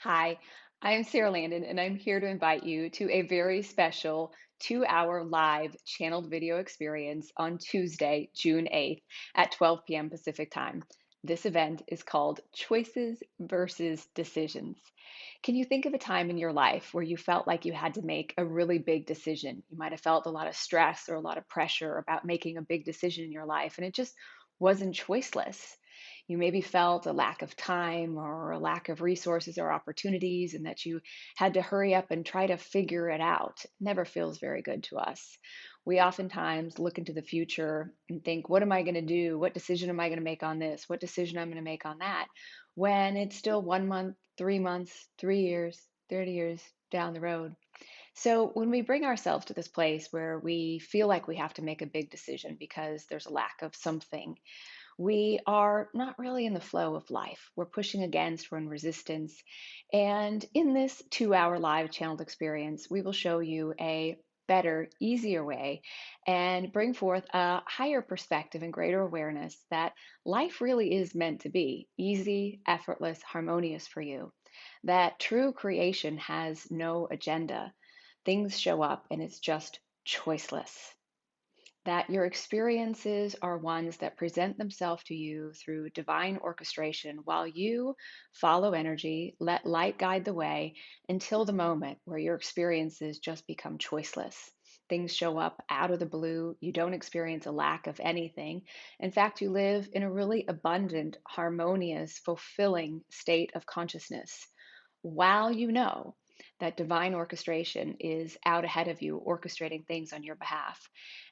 Hi, I'm Sara Landon, and I'm here to invite you to a very special 2-hour live channeled video experience on Tuesday, June 8th at 12 p.m. Pacific Time. This event is called Choices versus Decisions. Can you think of a time in your life where you felt like you had to make a really big decision? You might have felt a lot of stress or a lot of pressure about making a big decision in your life, and it just wasn't choiceless. You maybe felt a lack of time or a lack of resources or opportunities, and that you had to hurry up and try to figure it out. It never feels very good to us. We oftentimes look into the future and think, what am I going to do? What decision am I going to make on this? What decision I'm going to make on that? When it's still 1 month, 3 months, 3 years, 30 years down the road. So when we bring ourselves to this place where we feel like we have to make a big decision because there's a lack of something, we are not really in the flow of life. We're pushing against, we're in resistance. And in this 2-hour live channeled experience, we will show you a better, easier way and bring forth a higher perspective and greater awareness that life really is meant to be easy, effortless, harmonious for you. That true creation has no agenda. Things show up and it's just choiceless, that your experiences are ones that present themselves to you through divine orchestration while you follow energy, let light guide the way until the moment where your experiences just become choiceless. Things show up out of the blue. You don't experience a lack of anything. In fact, you live in a really abundant, harmonious, fulfilling state of consciousness while you know that divine orchestration is out ahead of you, orchestrating things on your behalf.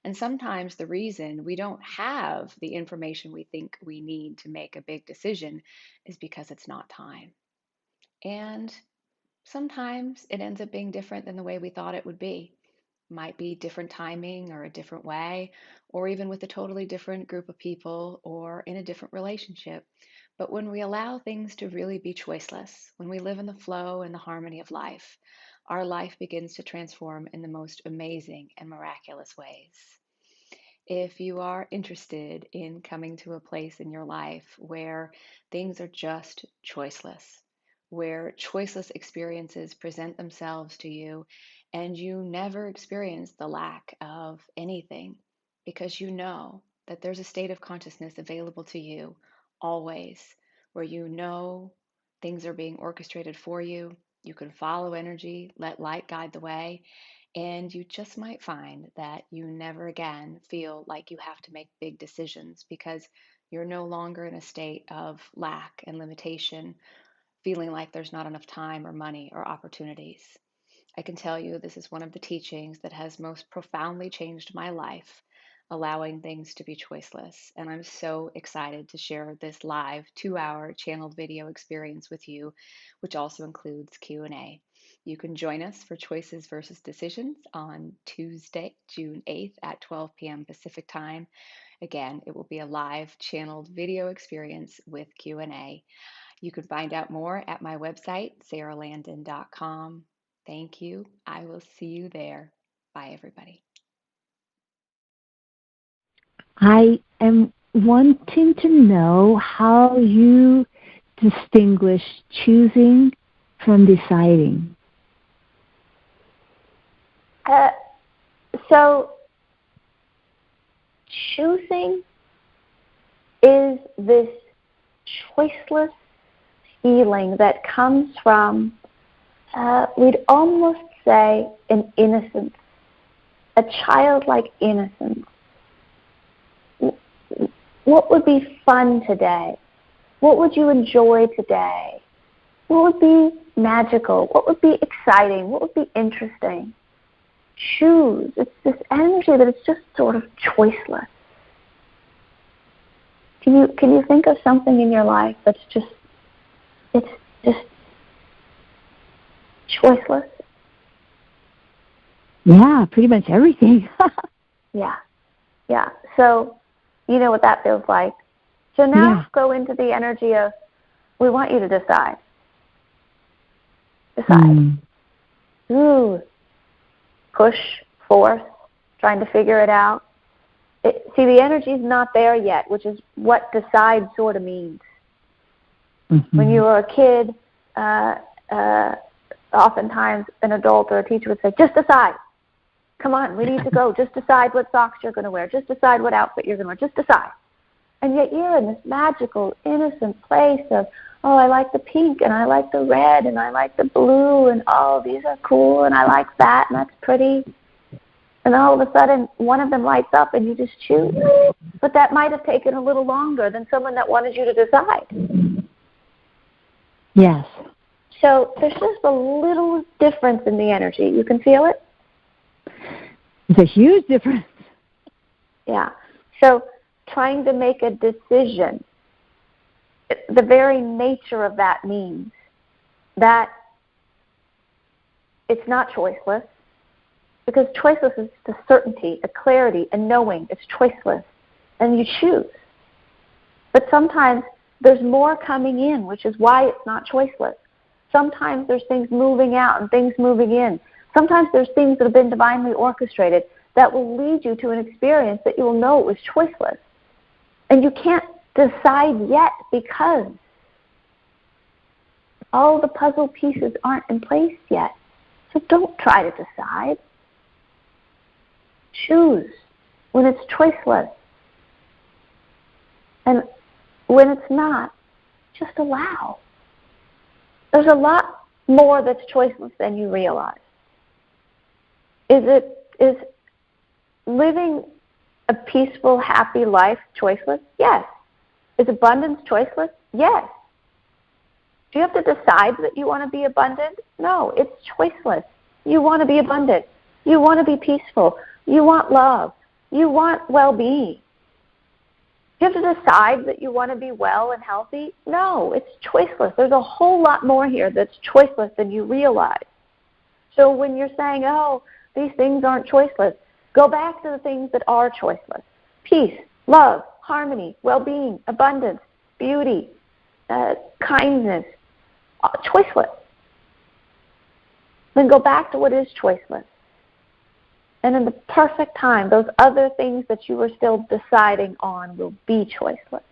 And sometimes the reason we don't have the information we think we need to make a big decision is because it's not time. And sometimes it ends up being different than the way we thought it would be. Might be different timing or a different way, or even with a totally different group of people or in a different relationship. But when we allow things to really be choiceless, when we live in the flow and the harmony of life, our life begins to transform in the most amazing and miraculous ways. If you are interested in coming to a place in your life where things are just choiceless, where choiceless experiences present themselves to you, and you never experience the lack of anything because you know that there's a state of consciousness available to you always, where you know things are being orchestrated for you. You can follow energy, let light guide the way, and you just might find that you never again feel like you have to make big decisions because you're no longer in a state of lack and limitation, feeling like there's not enough time or money or opportunities. I can tell you this is one of the teachings that has most profoundly changed my life, allowing things to be choiceless. And I'm so excited to share this live 2-hour channeled video experience with you, which also includes Q&A. You can join us for Choices versus Decisions on Tuesday, June 8th at 12 p.m. Pacific Time. Again, it will be a live channeled video experience with Q&A. You can find out more at my website, saralandon.com. Thank you. I will see you there. Bye, everybody. I am wanting to know how you distinguish choosing from deciding. Uh, so, choosing is this choiceless feeling that comes from, we'd almost say, an innocence, a childlike innocence. What would be fun today? What would you enjoy today? What would be magical? What would be exciting? What would be interesting? Choose. It's this energy that it's just sort of choiceless. Can you think of something in your life that's just choiceless? Yeah, pretty much everything. Yeah. So you know what that feels like. So now go into the energy of, we want you to decide. Ooh. Push, force, trying to figure it out. See, the energy's not there yet, which is what decide sort of means. Mm-hmm. When you were a kid, oftentimes an adult or a teacher would say, just decide. Come on, we need to go. Just decide what socks you're going to wear. Just decide what outfit you're going to wear. Just decide. And yet you're in this magical, innocent place of, oh, I like the pink, and I like the red, and I like the blue, and oh, these are cool, and I like that, and that's pretty. And all of a sudden, one of them lights up, and you just choose. But that might have taken a little longer than someone that wanted you to decide. Yes. So there's just a little difference in the energy. You can feel it? It's a huge difference. Yeah. So trying to make a decision, the very nature of that means that it's not choiceless, because choiceless is the certainty, a clarity, a knowing. It's choiceless, and you choose. But sometimes there's more coming in, which is why it's not choiceless. Sometimes there's things moving out and things moving in. Sometimes there's things that have been divinely orchestrated that will lead you to an experience that you will know it was choiceless. And you can't decide yet because all the puzzle pieces aren't in place yet. So don't try to decide. Choose when it's choiceless. And when it's not, just allow. There's a lot more that's choiceless than you realize. Is living a peaceful, happy life choiceless? Yes. Is abundance choiceless? Yes. Do you have to decide that you want to be abundant? No, it's choiceless. You want to be abundant. You want to be peaceful. You want love. You want well-being. Do you have to decide that you want to be well and healthy? No, it's choiceless. There's a whole lot more here that's choiceless than you realize. So when you're saying, oh, these things aren't choiceless, go back to the things that are choiceless. Peace, love, harmony, well-being, abundance, beauty, kindness, choiceless. Then go back to what is choiceless. And in the perfect time, those other things that you were still deciding on will be choiceless.